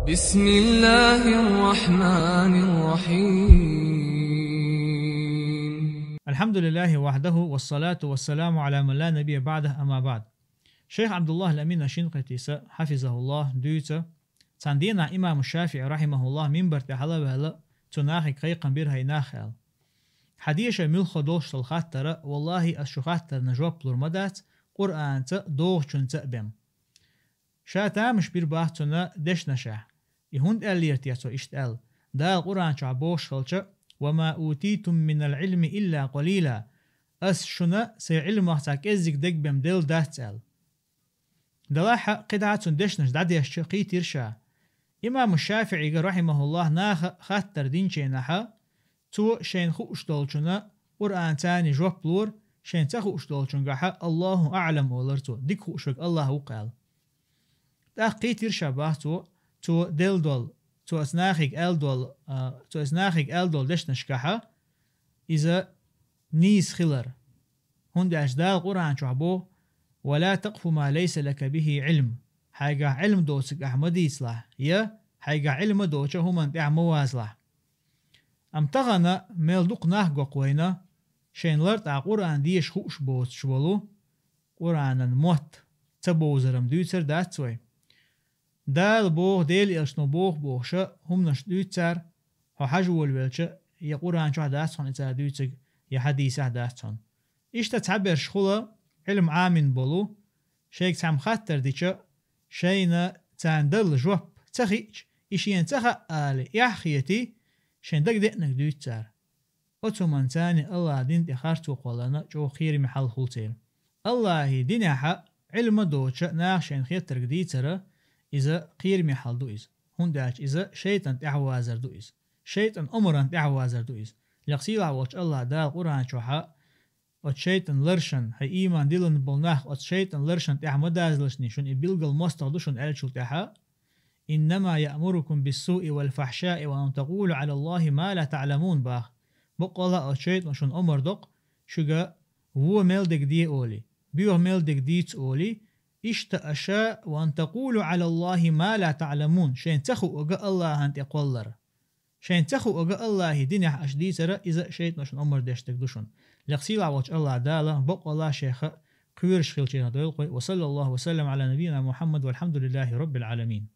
بسم الله الرحمن الرحيم. الحمد لله وحده والصلاة والسلام على من لا نبي بعده أما بعد. شيخ عبد الله الأمين الشنقيطي حفظه الله دويتا تندينا إمام الشافعي رحمه الله منبر تحلا بهلا تناخي قيقا بيرهي ناخل حديث مل خدوش الخاطر والله الشخاطر نجوب لرمدات قرآن دوغ چون تأبم شاتا مش بير باهتنا دش نشاه يهند أليرتياتو اشتال دا القرآن شعبوش خلچه وما أوتيتم من العلم إلا قليلا أس شنا سي علم وقتك إزيك دك بمدل دهتال دلاحة قدعة دشنش دعدي الشقي ترشا إمام الشافعي رحمه الله ناخ خاتر دينشي نحا تو شين خو اشتولچنا قرآن تاني جوب بلور شين تخو اشتولچنگاحا الله أعلم ولرتو ديك خو اشوك الله وقال دا قي ترشا باهتو تو دل دول تو اسناخيك ال دول دشنشكاحا إذا نيس خلر هند أجدال قرآن شعبو ولا تقف ما ليس لك به علم حاجة علم دوسك أحمدي إصلاح يا حاجة علم دوشه هم أنت موازلح أم تغنى ميلدوق ناهقو قوينا شين لرت قرآن ديش خوش بوز شبولو قرآن الموت تبوزرم دوتر داتسوي دال بوغ ديل إلشنو بوغ شا هم نش دوتر هو حجو الويلش يا قرآن شو داتسون إتار دوتر يا حديث داتسون إيش تتعبر شخولا علم عامن بولو شيك تعم خاطر ديشا شينا تاندل جوب تخيج إشيان تخا آلي يحخيتي شين دك دقنك دوتر أتومن تاني الله دين تخارتو قولنا جو خير محل خلطين الله دين حق علم دوتشا ناخشين خير ترقدي ترى إذا خير محل دوئز هنداش إذا شيطان تحوازر دوئز شيطان أمران تحوازر دوئز لقسيلا وش الله دال قرآن شوحا ات شيطان لرشن هي إيمان ديلن بلناخ ات شيطان لرشن تحمدازلشني شون إبلغل مستغدوشن ألشل تحا إنما يأمركم بالسوء والفحشاء وأن تقولوا على الله ما لا تعلمون باخ بقلا ات شيطان شون أمر دق شجا هو ميلدك دي أولي بيوه ميلدك ديت أولي إشت أشاء وأن تقولوا على الله ما لا تعلمون شين تخو أجا الله أنت يقولر شين تخو أجا الله دينح أشدي ترى إذا شيطان شون أمر دشتك دوشن لقسيل عوج الله دالا بق الله شيخ قويرش خيلشينا دويلقوي وصلى الله وسلم على نبينا محمد والحمد لله رب العالمين.